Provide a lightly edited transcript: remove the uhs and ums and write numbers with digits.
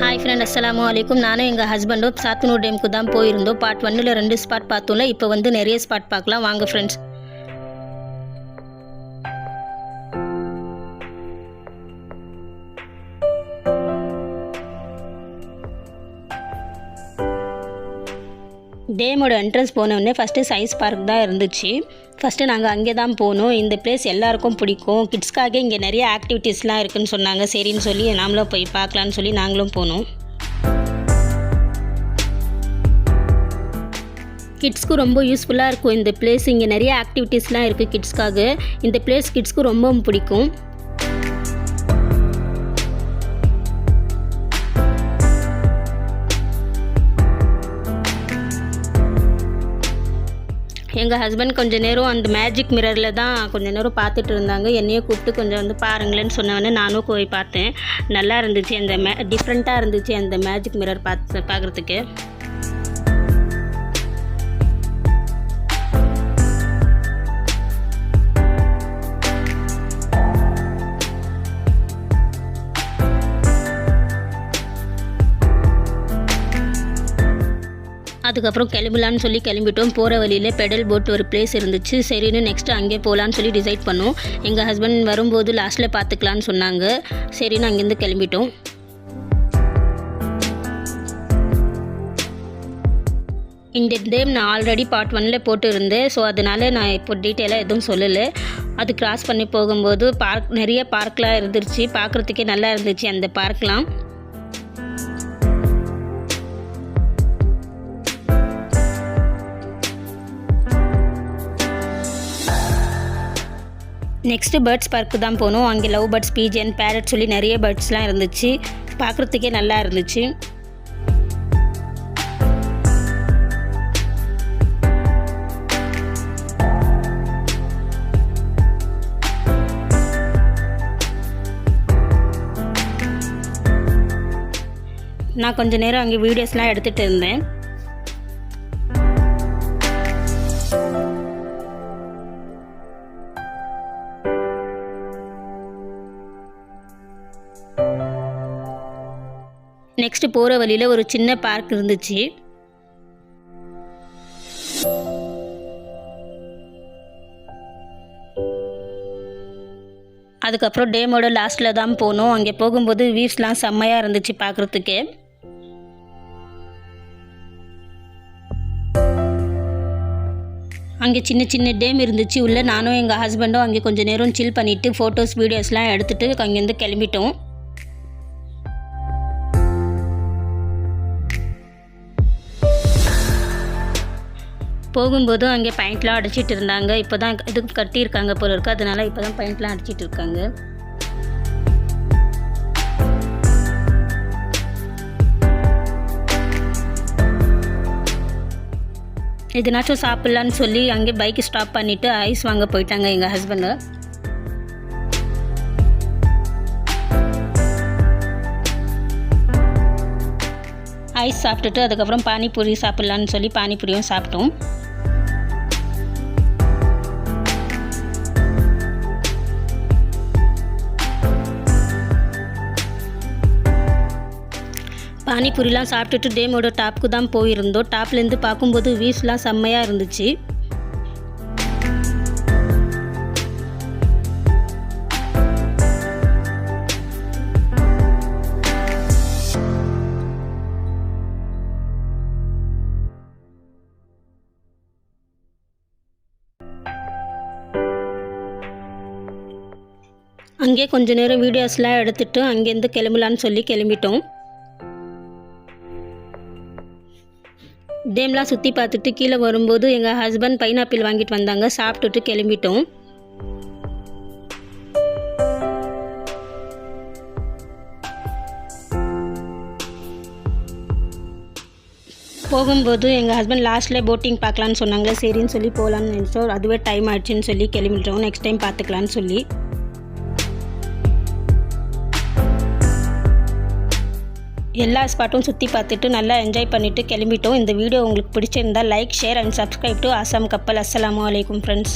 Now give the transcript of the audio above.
Hi friend, அஸ்ஸலாமு அலைக்கும். நானும் எங்கள் ஹஸ்பண்டும் சாத்தனூர் டேமுக்கு தான் போயிருந்தோம். பார்ட் 1ல் 2 ஸ்பாட் பார்த்தோம்ல. இப்போ வந்து நிறைய ஸ்பாட் பார்க்கலாம் வாங்க ஃப்ரெண்ட்ஸ். டேமோட என்ட்ரன்ஸ் போனோடனே ஃபஸ்ட்டு சயின்ஸ் பார்க் தான் இருந்துச்சு. ஃபஸ்ட்டு நாங்கள் அங்கே தான் போனோம். இந்த பிளேஸ் எல்லாருக்கும் பிடிக்கும். கிட்ஸ்க்காக இங்கே நிறைய ஆக்டிவிட்டீஸ்லாம் இருக்குதுன்னு சொன்னாங்க. சரின்னு சொல்லி நாமளும் போய் பார்க்கலான்னு சொல்லி நாங்களும் போனோம். கிட்ஸ்க்கு ரொம்ப யூஸ்ஃபுல்லாக இருக்கும் இந்த பிளேஸ். இங்கே நிறைய ஆக்டிவிட்டீஸ்லாம் இருக்குது கிட்ஸ்க்காக. இந்த பிளேஸ் கிட்ஸ்க்கு ரொம்ப பிடிக்கும். எங்கள் ஹஸ்பண்ட் கொஞ்சம் நேரம் அந்த மேஜிக் மிரரில் தான் கொஞ்சம் நேரம் பார்த்துட்டு இருந்தாங்க. என்னையே கூப்பிட்டு கொஞ்சம் வந்து பாருங்களேன்னு சொன்னவொடனே நானும் போய் பார்த்தேன். நல்லா இருந்துச்சு. அந்த டிஃப்ரெண்ட்டாக இருந்துச்சு அந்த மேஜிக் மிரர் பார்க்குறதுக்கு. அதுக்கப்புறம் கிளம்பலான்னு சொல்லி கிளம்பிட்டோம். போகிற வழியில் பெடல் போட் ஒரு பிளேஸ் இருந்துச்சு. சரின்னு நெக்ஸ்ட்டு அங்கே போகலான்னு சொல்லி டிசைட் பண்ணோம். எங்கள் ஹஸ்பண்ட் வரும்போது லாஸ்ட்டில் பார்த்துக்கலான்னு சொன்னாங்க. சரின்னு அங்கேருந்து கிளம்பிட்டோம். இந்த டேம் நான் ஆல்ரெடி பார்ட் 1ல் போட்டு இருந்தேன். ஸோ அதனால் நான் இப்போ டீட்டெயிலாக எதுவும் சொல்லலை. அது கிராஸ் பண்ணி போகும்போது நிறைய பார்க்லாம் இருந்துச்சு. பார்க்குறதுக்கே நல்லா இருந்துச்சு அந்த பார்க்லாம். நெக்ஸ்ட்டு பேர்ட்ஸ் பார்க்கு தான் போனோம். அங்கே லவ் பேர்ட்ஸ், பீஜன், பேரட் சொல்லி நிறைய பேர்ட்ஸ்லாம் இருந்துச்சு. பார்க்குறதுக்கே நல்லா இருந்துச்சு. நான் கொஞ்சம் நேரம் அங்கே வீடியோஸ்லாம் எடுத்துகிட்டு இருந்தேன். நெக்ஸ்ட்டு போகிற வழியில் ஒரு சின்ன பார்க் இருந்துச்சு. அதுக்கப்புறம் டேமோட லாஸ்ட்டில் தான் போனோம். அங்கே போகும்போது வியூஸ்லாம் செம்மையாக இருந்துச்சு பார்க்குறதுக்கு. அங்கே சின்ன சின்ன டேம் இருந்துச்சு உள்ளே. நானும் எங்கள் ஹஸ்பண்டும் அங்கே கொஞ்சம் நேரம் சில் பண்ணிவிட்டு ஃபோட்டோஸ் வீடியோஸ்லாம் எடுத்துகிட்டு அங்கேருந்து கிளம்பிட்டோம். போகும்போதும் அங்கே பெயிண்ட்லாம் அடிச்சிட்டு இருந்தாங்க. இப்போ தான் இது கட்டியிருக்காங்க போல இருக்குது. அதனால இப்போ தான் பெயிண்ட்லாம் அடிச்சிட்டு இருக்காங்க. எதுனாச்சும் சாப்பிட்லான்னு சொல்லி அங்கே பைக்கு ஸ்டாப் பண்ணிவிட்டு ஐஸ் வாங்க போயிட்டாங்க எங்கள் ஹஸ்பண்டு. ஐஸ் சாப்பிட்டுட்டு அதுக்கப்புறம் பானிபூரி சாப்பிட்லான்னு சொல்லி பானிபூரியும் சாப்பிட்டோம். பானிபூரிலாம் சாப்பிட்டுட்டு டேமோட டாப்புக்கு தான் போயிருந்தோம். டாப்லேருந்து பார்க்கும்போது வியூஸ்லாம் செம்மையாக இருந்துச்சு. அங்கே கொஞ்ச நேரம் வீடியோஸ்லாம் எடுத்துகிட்டு அங்கேருந்து கிளம்பலான்னு சொல்லி கிளம்பிட்டோம். டேம்லாம் சுற்றி பார்த்துட்டு கீழே வரும்போது எங்கள் ஹஸ்பண்ட் பைனாப்பிள் வாங்கிட்டு வந்தாங்க. சாப்பிட்டுட்டு கிளம்பிட்டோம். போகும்போது எங்கள் ஹஸ்பண்ட் லாஸ்ட்டில் போட்டிங் பார்க்கலான்னு சொன்னாங்க. சரின்னு சொல்லி போகலான்னு நினச்சோம். அதுவே டைம் ஆயிடுச்சுன்னு சொல்லி கிளம்பிட்டோம். நெக்ஸ்ட் டைம் பார்த்துக்கலான்னு சொல்லி. எல்லா ஸ்பாட்டும் சுற்றி பார்த்துட்டு நல்லா என்ஜாய் பண்ணிவிட்டு கிளம்பிட்டோம். இந்த வீடியோ உங்களுக்கு பிடிச்சிருந்தால் like, share and subscribe to ஆசாம் கப்பல். அஸ்ஸலாமு அலைக்கும் ஃப்ரெண்ட்ஸ்.